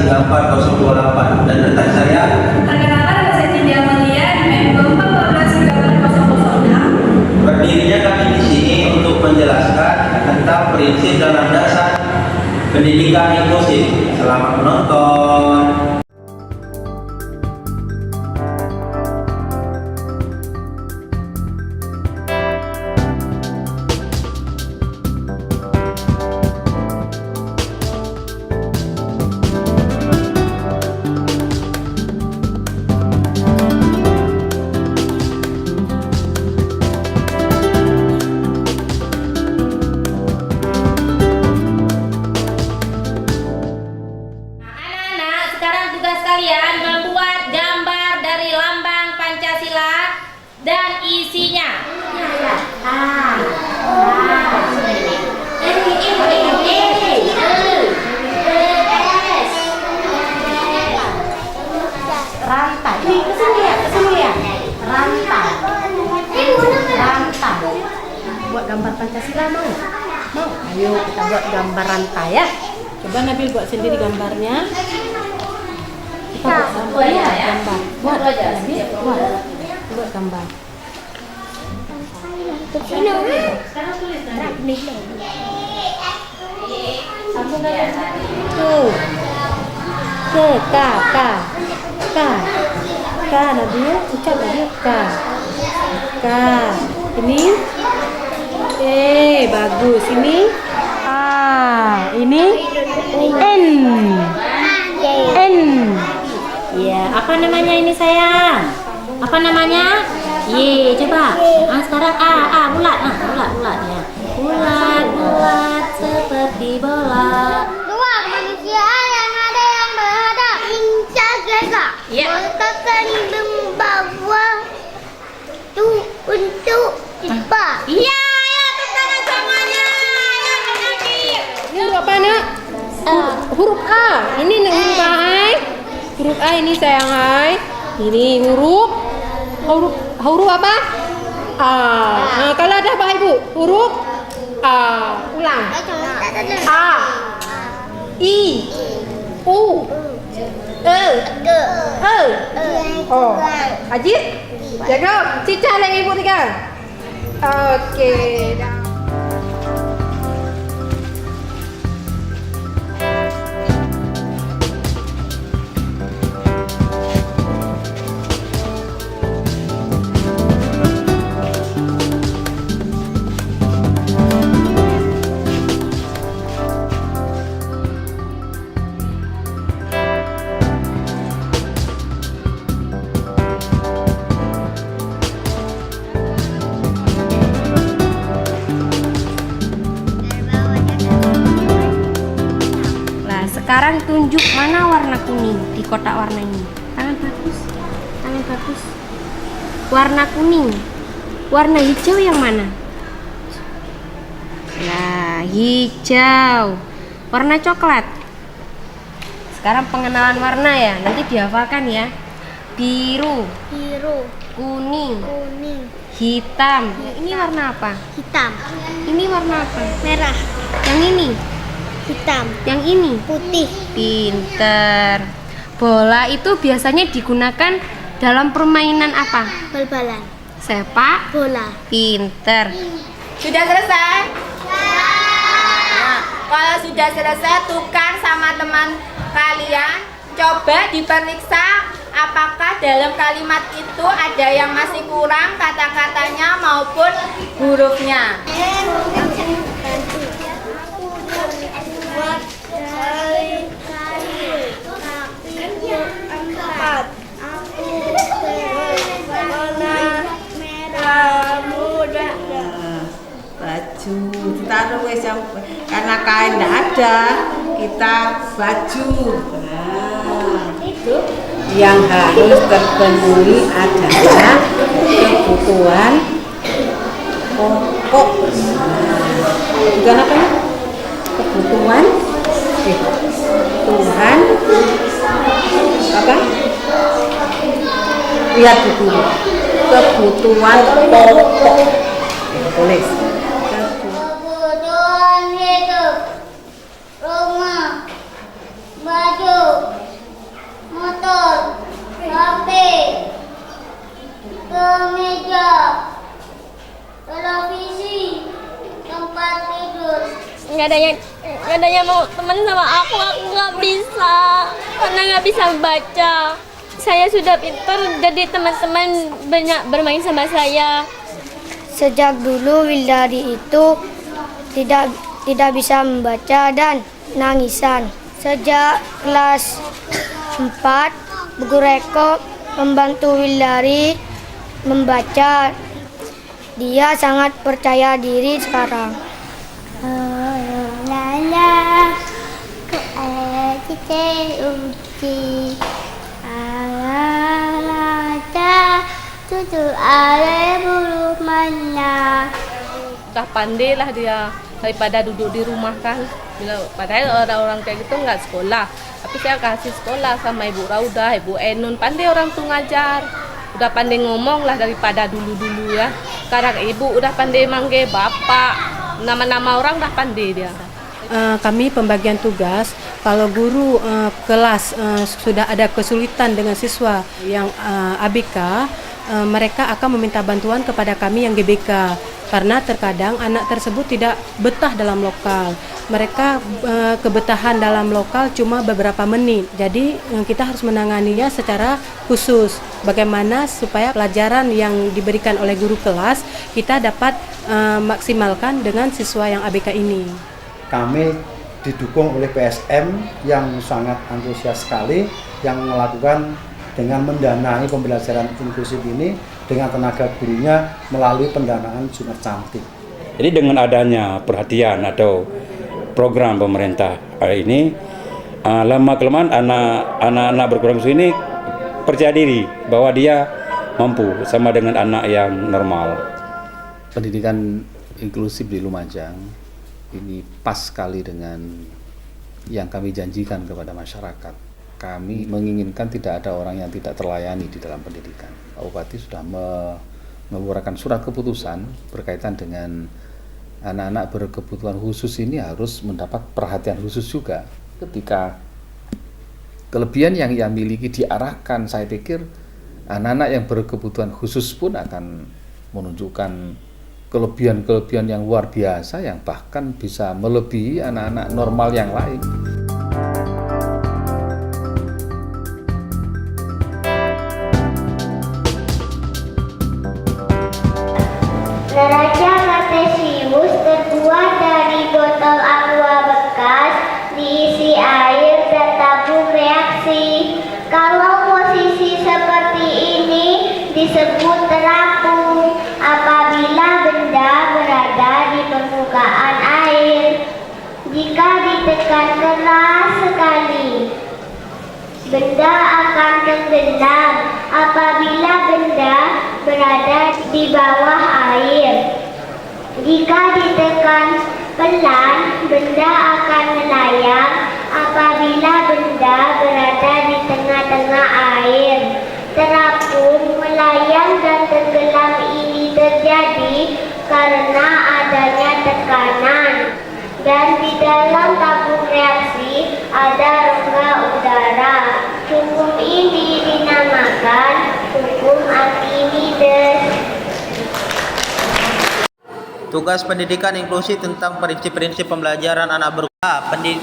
14028 dan letak saya Perkenalkan nama saya Cindy Amalia, NIM 14036. berdirinya kami di sini untuk menjelaskan tentang prinsip dan landasan pendidikan inklusif. Selamat menonton. Kalian membuat gambar dari lambang Pancasila dan isinya. Rantai. Ini kesini ya. Rantai. Buat gambar Pancasila mau? Mau? Ayo kita buat gambar rantai ya. Coba Nabil buat sendiri gambarnya. Buat gambar. Buat gambar. K Nabil, ucap Nabil K. Ini bagus. Ini ini N. Ya, apa namanya ini sayang? Apa namanya? Y, coba. Sekarang A, bulat ya. Bulat seperti bola. Dua manusia yang ada yang berhadap incar gagak. Meletakkan membawa tu untuk tiba. Iya, tepuk tangan semuanya. Ini huruf apa nak? Huruf A. Ini huruf A. Huruf A ini sayang hai. Ini huruf apa? A. Kalau ada apa ibu? Huruf A. Ulang. A. I. U. E. Oh. Ajit. Jaga. Cica lagi ibu tiga. Oke. Sekarang tunjuk mana warna kuning di kotak warna ini. Tangan bagus. Warna kuning. Warna hijau yang mana? Nah, hijau. Warna coklat. Sekarang pengenalan warna ya. Nanti dihafalkan ya. Biru, kuning, hitam. Ini warna apa? Hitam, Ini warna apa? merah, Yang ini. hitam, Yang ini. putih. Pinter. Bola itu biasanya digunakan dalam permainan apa? Bal-balan, Sepak bola. Pinter. Sudah selesai? Nah, kalau sudah selesai, tukar sama teman kalian. Coba diperiksa apakah dalam kalimat itu ada yang masih kurang kata-katanya maupun hurufnya. Baju ditaruh wes karena kain tidak ada, kita baju. Itu yang harus terpenuhi adalah kebutuhan pokok. Bukan apa ya? Kebutuhan Tuhan apa? Lihat buku. Kebutuhan pokok. Tulis. Kebutuhan hidup, rumah, baju, nggak ada yang mau teman sama aku nggak bisa karena nggak bisa baca. Saya sudah pintar, jadi teman-teman banyak bermain sama saya. Sejak dulu Wildari itu tidak bisa membaca dan nangisan. Sejak kelas 4, Bu Guru Eko membantu Wildari membaca. Dia sangat percaya diri sekarang. Udah pandai lah dia daripada duduk di rumah kan. Padahal orang-orang kayak gitu nggak sekolah. Tapi saya kasih sekolah sama Ibu Rauda, Ibu Enun. Pandai orang tuh ngajar. Udah pandai ngomong lah daripada dulu-dulu ya. Sekarang Ibu udah pandai manggil bapak. Nama-nama orang udah pandai dia. Kami pembagian tugas, kalau guru kelas sudah ada kesulitan dengan siswa yang ABK, mereka akan meminta bantuan kepada kami yang GBK. Karena terkadang anak tersebut tidak betah dalam lokal. Mereka kebetahan dalam lokal cuma beberapa menit. Jadi kita harus menanganinya secara khusus. Bagaimana supaya pelajaran yang diberikan oleh guru kelas kita dapat maksimalkan dengan siswa yang ABK ini. Kami didukung oleh PSM yang sangat antusias sekali, yang melakukan dengan mendanai pembelajaran inklusif ini dengan tenaga gurunya melalui pendanaan Jumat Cantik. Jadi dengan adanya perhatian atau program pemerintah ini, lama-kelamaan anak-anak berkurang ini percaya diri bahwa dia mampu sama dengan anak yang normal. Pendidikan inklusif di Lumajang ini pas sekali dengan yang kami janjikan kepada masyarakat. Kami menginginkan tidak ada orang yang tidak terlayani di dalam pendidikan. Pak Bupati sudah mengeluarkan surat keputusan berkaitan dengan anak-anak berkebutuhan khusus ini harus mendapat perhatian khusus juga. Ketika kelebihan yang ia miliki diarahkan, saya pikir anak-anak yang berkebutuhan khusus pun akan menunjukkan kelebihan-kelebihan yang luar biasa yang bahkan bisa melebihi anak-anak normal yang lain. Neraca Kartesius terbuat dari botol aqua bekas diisi air dan tabung reaksi. Kalau posisi seperti ini disebut terapung apabila benda berada di permukaan air. Jika ditekan keras sekali, benda akan tenggelam apabila benda berada di bawah air. Jika ditekan pelan, benda akan melayang apabila benda berada di tengah-tengah air. Terapung, melayang dan tenggelam ini terjadi karena adanya tekanan. Dan di dalam tabung reaksi ada rongga udara. Hukum ini dinamakan hukum Archimedes. Tugas pendidikan inklusif tentang prinsip-prinsip pembelajaran anak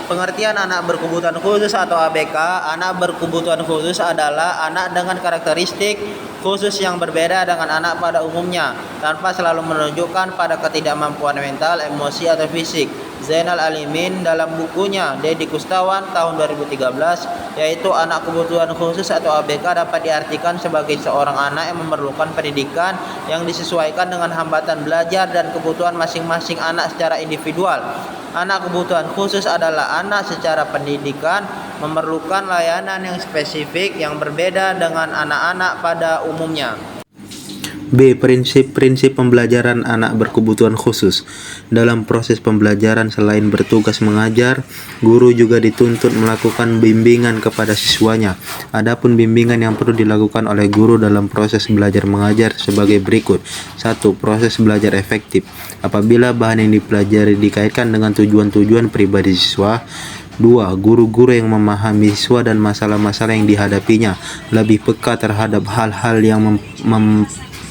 pengertian anak berkebutuhan khusus atau ABK. Anak berkebutuhan khusus adalah anak dengan karakteristik khusus yang berbeda dengan anak pada umumnya, tanpa selalu menunjukkan pada ketidakmampuan mental, emosi, atau fisik. Zainal Alimin dalam bukunya Dedi Kustawan tahun 2013, yaitu anak kebutuhan khusus atau ABK dapat diartikan sebagai seorang anak yang memerlukan pendidikan yang disesuaikan dengan hambatan belajar dan kebutuhan masing-masing anak secara individual. Anak kebutuhan khusus adalah anak secara pendidikan memerlukan layanan yang spesifik yang berbeda dengan anak-anak pada umumnya. B. Prinsip-prinsip pembelajaran anak berkebutuhan khusus. Dalam proses pembelajaran selain bertugas mengajar, guru juga dituntut melakukan bimbingan kepada siswanya. Adapun bimbingan yang perlu dilakukan oleh guru dalam proses belajar mengajar sebagai berikut. 1. Proses belajar efektif. Apabila bahan yang dipelajari dikaitkan dengan tujuan-tujuan pribadi siswa. 2. Guru-guru yang memahami siswa dan masalah-masalah yang dihadapinya, lebih peka terhadap hal-hal yang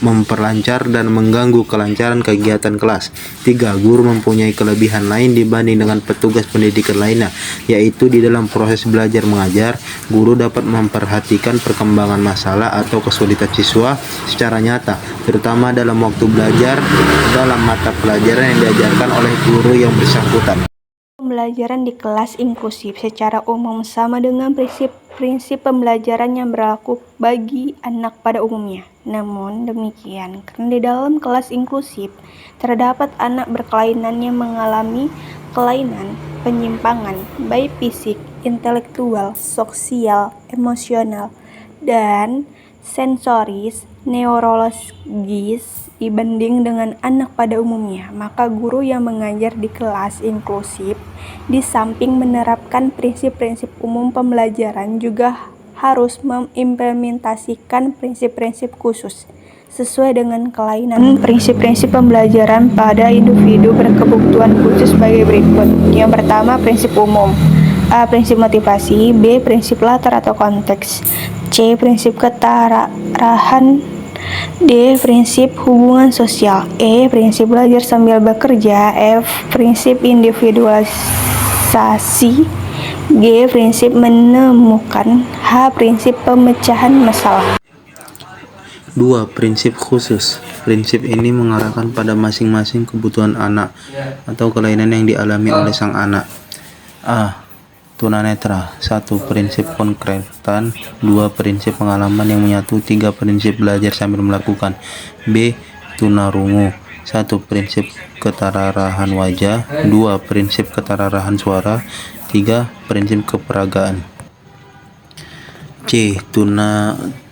memperlancar dan mengganggu kelancaran kegiatan kelas. 3. Guru mempunyai kelebihan lain dibanding dengan petugas pendidikan lainnya, yaitu di dalam proses belajar mengajar, guru dapat memperhatikan perkembangan masalah atau kesulitan siswa secara nyata, terutama dalam waktu belajar dalam mata pelajaran yang diajarkan oleh guru yang bersangkutan. Pembelajaran di kelas inklusif secara umum sama dengan prinsip pembelajaran yang berlaku bagi anak pada umumnya. Namun demikian, karena di dalam kelas inklusif terdapat anak berkelainan yang mengalami kelainan, penyimpangan, baik fisik, intelektual, sosial, emosional, dan sensoris, neurologis dibanding dengan anak pada umumnya, maka guru yang mengajar di kelas inklusif di samping menerapkan prinsip-prinsip umum pembelajaran juga harus mengimplementasikan prinsip-prinsip khusus sesuai dengan kelainan prinsip-prinsip pembelajaran pada individu berkebutuhan khusus sebagai berikut. Yang pertama, prinsip umum. A. Prinsip motivasi. B. Prinsip latar atau konteks. C. Prinsip ketarahan. D. Prinsip hubungan sosial. E. Prinsip belajar sambil bekerja. F. Prinsip individualisasi. G. Prinsip menemukan. H. Prinsip pemecahan masalah. 2. Prinsip khusus. Prinsip ini mengarahkan pada masing-masing kebutuhan anak atau kelainan yang dialami oleh sang anak. A. Tunanetra. 1. Prinsip konkretan. 2. Prinsip pengalaman yang menyatu. 3. Prinsip belajar sambil melakukan. B. Tunarungu. 1. Prinsip ketararahan wajah. 2. Prinsip ketararahan suara. 3. Prinsip keperagaan. C.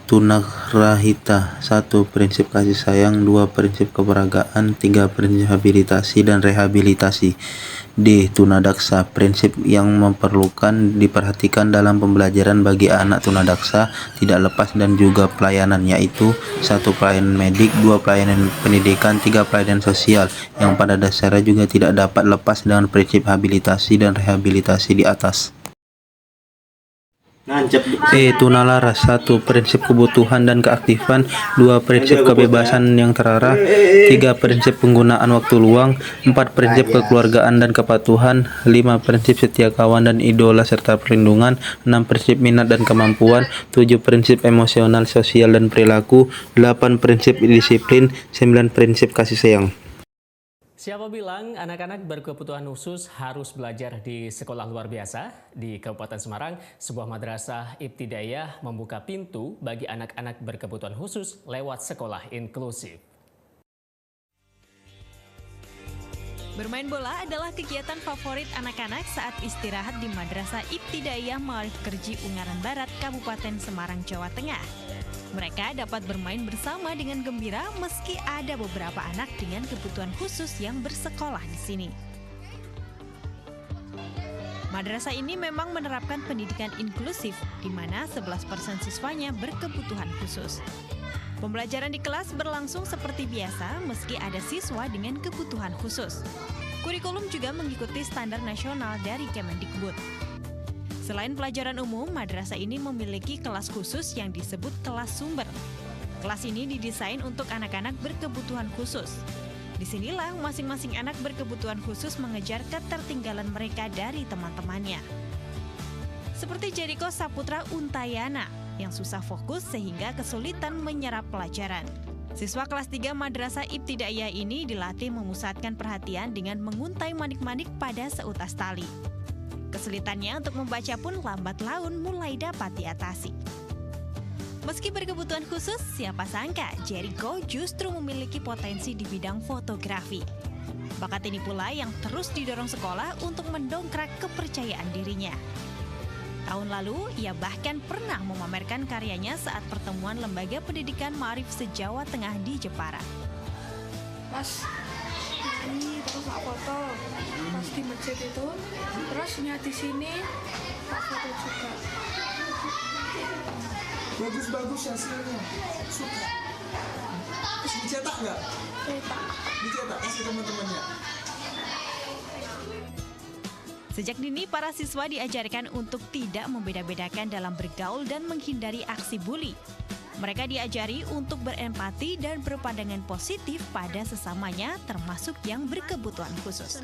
Tunagrahita. 1. Prinsip kasih sayang. 2. Prinsip keperagaan. 3. Prinsip habilitasi dan rehabilitasi. D. Tunadaksa. Prinsip yang memerlukan diperhatikan dalam pembelajaran bagi anak tunadaksa tidak lepas dan juga pelayanan, yaitu 1. Pelayanan medik, 2. Pelayanan pendidikan, 3. Pelayanan sosial, yang pada dasarnya juga tidak dapat lepas dengan prinsip habilitasi dan rehabilitasi di atas. E. Tunalaras. 1. Prinsip kebutuhan dan keaktifan. 2. Prinsip kebebasan yang terarah. 3. Prinsip penggunaan waktu luang. 4. Prinsip kekeluargaan dan kepatuhan. 5. Prinsip setia kawan dan idola serta perlindungan. 6. Prinsip minat dan kemampuan. 7. Prinsip emosional, sosial dan perilaku. 8. Prinsip disiplin. 9. Prinsip kasih sayang. Siapa bilang anak-anak berkebutuhan khusus harus belajar di sekolah luar biasa? Di Kabupaten Semarang, sebuah madrasah ibtidaiyah membuka pintu bagi anak-anak berkebutuhan khusus lewat sekolah inklusif. Bermain bola adalah kegiatan favorit anak-anak saat istirahat di Madrasah Ibtidaiyah Ma'arif Kerji Ungaran Barat, Kabupaten Semarang, Jawa Tengah. Mereka dapat bermain bersama dengan gembira meski ada beberapa anak dengan kebutuhan khusus yang bersekolah di sini. Madrasah ini memang menerapkan pendidikan inklusif, di mana 11% siswanya berkebutuhan khusus. Pembelajaran di kelas berlangsung seperti biasa meski ada siswa dengan kebutuhan khusus. Kurikulum juga mengikuti standar nasional dari Kemendikbud. Selain pelajaran umum, madrasah ini memiliki kelas khusus yang disebut kelas sumber. Kelas ini didesain untuk anak-anak berkebutuhan khusus. Disinilah masing-masing anak berkebutuhan khusus mengejar ketertinggalan mereka dari teman-temannya. Seperti Jericho Saputra Untayana yang susah fokus sehingga kesulitan menyerap pelajaran. Siswa kelas 3 Madrasah Ibtidaiyah ini dilatih memusatkan perhatian dengan menguntai manik-manik pada seutas tali. Kesulitannya untuk membaca pun lambat laun mulai dapat diatasi. Meski berkebutuhan khusus, siapa sangka Jericho justru memiliki potensi di bidang fotografi. Bakat ini pula yang terus didorong sekolah untuk mendongkrak kepercayaan dirinya. Tahun lalu, ia bahkan pernah memamerkan karyanya saat pertemuan Lembaga Pendidikan Ma'arif se-Jawa Tengah di Jepara. Mas, ini terus tak foto pas di masjid itu, terus niat di sini tak foto juga. Bagus-bagus hasilnya, suka. Terus dicetak nggak? Dicetak, kasih teman-temannya. Sejak dini, para siswa diajarkan untuk tidak membeda-bedakan dalam bergaul dan menghindari aksi bully. Mereka diajari untuk berempati dan berpandangan positif pada sesamanya, termasuk yang berkebutuhan khusus.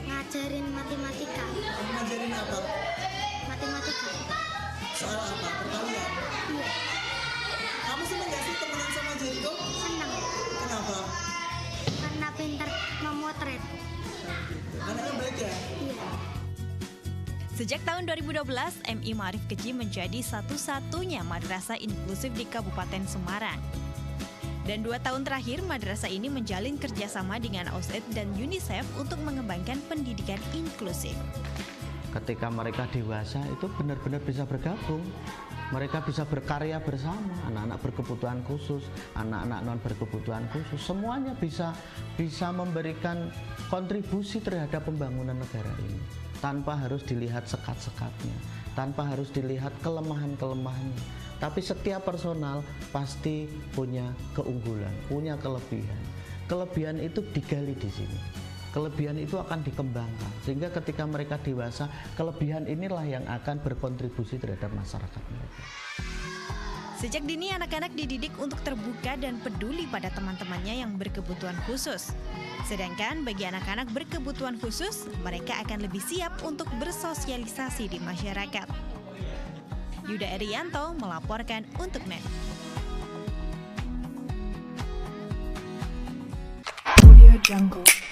Ngajarin matematika. Ngajarin apa? Matematika. Soal apa? Perkalian? Iya. Kamu seneng gak sih temenan sama Jericho? Senang. Kenapa? Karena pintar memotret. Anaknya baik ya? Iya. Sejak tahun 2012, MI Ma'arif Keji menjadi satu-satunya madrasah inklusif di Kabupaten Semarang. Dan 2 tahun terakhir, madrasah ini menjalin kerjasama dengan AUSED dan UNICEF untuk mengembangkan pendidikan inklusif. Ketika mereka dewasa itu benar-benar bisa bergabung. Mereka bisa berkarya bersama, anak-anak berkebutuhan khusus, anak-anak non berkebutuhan khusus, semuanya bisa memberikan kontribusi terhadap pembangunan negara ini tanpa harus dilihat sekat-sekatnya, tanpa harus dilihat kelemahan-kelemahannya. Tapi setiap personal pasti punya keunggulan, punya kelebihan. Kelebihan itu digali di sini. Kelebihan itu akan dikembangkan sehingga ketika mereka dewasa, kelebihan inilah yang akan berkontribusi terhadap masyarakat mereka. Sejak dini anak-anak dididik untuk terbuka dan peduli pada teman-temannya yang berkebutuhan khusus. Sedangkan bagi anak-anak berkebutuhan khusus, mereka akan lebih siap untuk bersosialisasi di masyarakat. Yuda Erianto melaporkan untuk NET. Audio Jungle.